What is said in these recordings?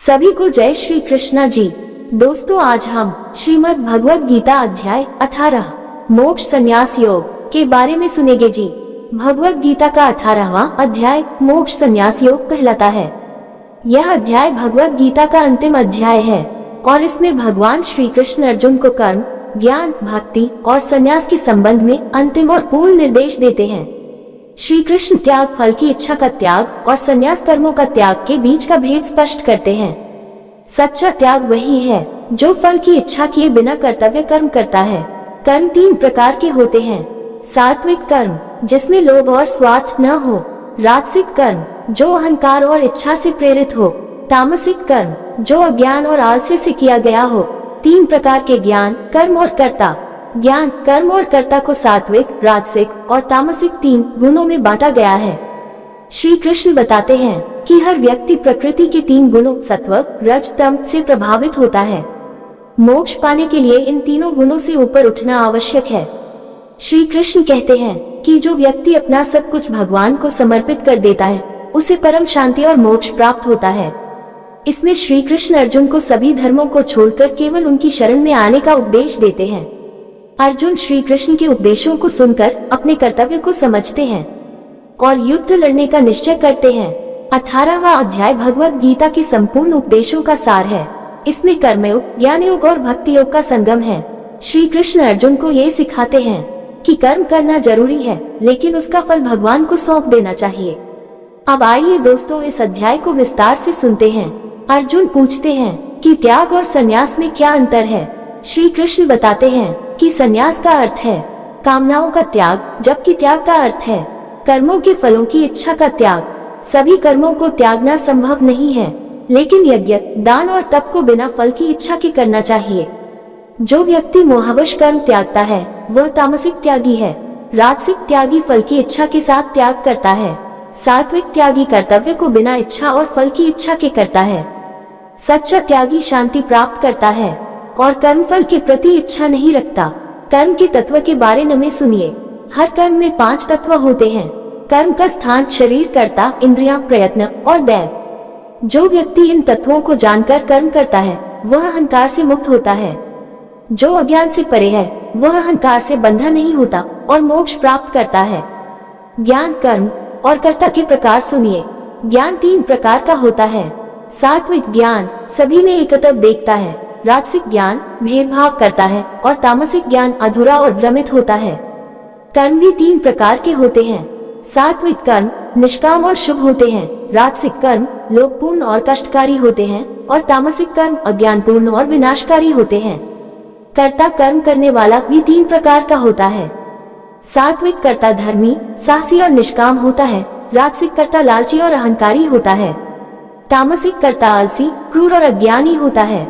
सभी को जय श्री कृष्णा जी। दोस्तों, आज हम श्रीमद् भगवद गीता अध्याय 18 मोक्ष संन्यास योग के बारे में सुनेंगे जी। भगवद गीता का 18वां अध्याय मोक्ष संन्यास योग कहलाता है। यह अध्याय भगवद गीता का अंतिम अध्याय है और इसमें भगवान श्री कृष्ण अर्जुन को कर्म, ज्ञान, भक्ति और संन्यास के संबंध में अंतिम और पूर्ण निर्देश देते हैं। श्री कृष्ण त्याग, फल की इच्छा का त्याग और संन्यास, कर्मों का त्याग के बीच का भेद स्पष्ट करते हैं। सच्चा त्याग वही है जो फल की इच्छा किए बिना कर्तव्य कर्म करता है। कर्म 3 प्रकार के होते हैं। सात्विक कर्म, जिसमें लोभ और स्वार्थ न हो। राजसिक कर्म, जो अहंकार और इच्छा से प्रेरित हो। तामसिक कर्म, जो अज्ञान और आलस्य से किया गया हो। 3 प्रकार के ज्ञान, कर्म और कर्ता। ज्ञान, कर्म और कर्ता को सात्विक, राजसिक और तामसिक 3 गुणों में बांटा गया है। श्री कृष्ण बताते हैं कि हर व्यक्ति प्रकृति के 3 गुणों सत्व, रज, तम से प्रभावित होता है। मोक्ष पाने के लिए इन तीनों गुणों से ऊपर उठना आवश्यक है। श्री कृष्ण कहते हैं कि जो व्यक्ति अपना सब कुछ भगवान को समर्पित कर देता है, उसे परम शांति और मोक्ष प्राप्त होता है। इसमें श्री कृष्ण अर्जुन को सभी धर्मों को छोड़कर केवल उनकी शरण में आने का उपदेश देते हैं। अर्जुन श्री कृष्ण के उपदेशों को सुनकर अपने कर्तव्य को समझते हैं और युद्ध लड़ने का निश्चय करते हैं। 18वां अध्याय भगवद गीता के संपूर्ण उपदेशों का सार है। इसमें कर्मयोग, ज्ञान योग और भक्ति योग का संगम है। श्री कृष्ण अर्जुन को ये सिखाते हैं कि कर्म करना जरूरी है, लेकिन उसका फल भगवान को सौंप देना चाहिए। अब आइए दोस्तों, इस अध्याय को विस्तार से सुनते हैं। अर्जुन पूछते हैं कि त्याग और संन्यास में क्या अंतर है। श्री कृष्ण बताते हैं कि संन्यास का अर्थ है कामनाओं का त्याग, जबकि त्याग का अर्थ है कर्मों के फलों की इच्छा का त्याग। सभी कर्मों को त्यागना संभव नहीं है, लेकिन यज्ञ, दान और तप को बिना फल की इच्छा के करना चाहिए। जो व्यक्ति मोहवश कर्म त्यागता है वह तामसिक त्यागी है। राजसिक त्यागी फल की इच्छा के साथ त्याग करता है। सात्विक त्यागी कर्तव्य को बिना इच्छा और फल की इच्छा के करता है। सच्चा त्यागी शांति प्राप्त करता है और कर्म फल के प्रति इच्छा नहीं रखता। कर्म के तत्व के बारे में सुनिए। हर कर्म में 5 तत्व होते हैं। कर्म का स्थान शरीर, कर्ता, इंद्रियां, प्रयत्न और दैव। जो व्यक्ति इन तत्वों को जानकर कर्म करता है वह अहंकार से मुक्त होता है। जो अज्ञान से परे है वह अहंकार से बंधा नहीं होता और मोक्ष प्राप्त करता है। ज्ञान, कर्म और कर्ता के प्रकार सुनिए। ज्ञान 3 प्रकार का होता है। सात्विक ज्ञान सभी में एकत्र देखता है। राजसिक ज्ञान भेदभाव करता है और तामसिक ज्ञान अधूरा और भ्रमित होता है। कर्म भी 3 प्रकार के होते हैं। सात्विक कर्म निष्काम और शुभ होते हैं। राजसिक कर्म लोभपूर्ण और कष्टकारी होते हैं और तामसिक कर्म अज्ञानपूर्ण और विनाशकारी होते हैं। कर्ता कर्म करने वाला भी 3 प्रकार का होता है। सात्विक कर्ता धर्मी, साहसी और निष्काम होता है। राजसिक कर्ता लालची और अहंकारी होता है। तामसिक कर्ता आलसी, क्रूर और अज्ञानी होता है।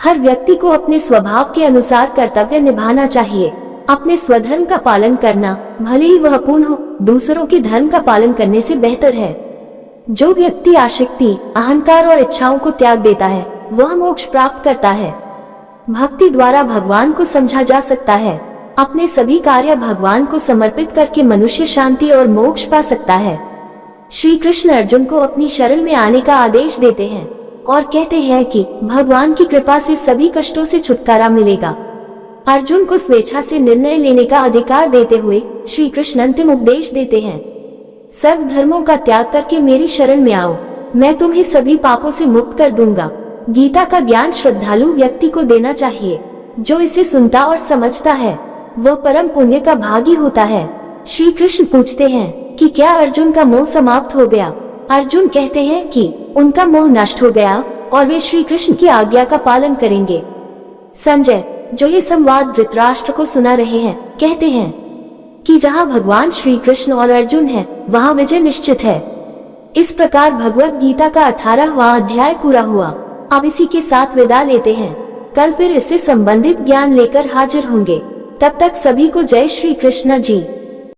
हर व्यक्ति को अपने स्वभाव के अनुसार कर्तव्य निभाना चाहिए। अपने स्वधर्म का पालन करना, भले ही वह पूर्ण हो, दूसरों के धर्म का पालन करने से बेहतर है। जो व्यक्ति आसक्ति, अहंकार और इच्छाओं को त्याग देता है वह मोक्ष प्राप्त करता है। भक्ति द्वारा भगवान को समझा जा सकता है। अपने सभी कार्य भगवान को समर्पित करके मनुष्य शांति और मोक्ष पा सकता है। श्री कृष्ण अर्जुन को अपनी शरण में आने का आदेश देते हैं और कहते हैं कि भगवान की कृपा से सभी कष्टों से छुटकारा मिलेगा। अर्जुन को स्वेच्छा से निर्णय लेने का अधिकार देते हुए श्री कृष्ण अंतिम उपदेश देते हैं। सर्व धर्मों का त्याग करके मेरी शरण में आओ, मैं तुम्हें सभी पापों से मुक्त कर दूंगा। गीता का ज्ञान श्रद्धालु व्यक्ति को देना चाहिए। जो इसे सुनता और समझता है वह परम पुण्य का भागी होता है। श्री कृष्ण पूछते हैं कि क्या अर्जुन का मोह समाप्त हो गया। अर्जुन कहते हैं कि उनका मोह नष्ट हो गया और वे श्री कृष्ण की आज्ञा का पालन करेंगे। संजय, जो ये संवाद धृतराष्ट्र को सुना रहे हैं, कहते हैं कि जहाँ भगवान श्री कृष्ण और अर्जुन है वहाँ विजय निश्चित है। इस प्रकार भगवद गीता का 18वां अध्याय पूरा हुआ। अब इसी के साथ विदा लेते हैं। कल फिर इससे संबंधित ज्ञान लेकर हाजिर होंगे। तब तक सभी को जय श्री कृष्ण जी।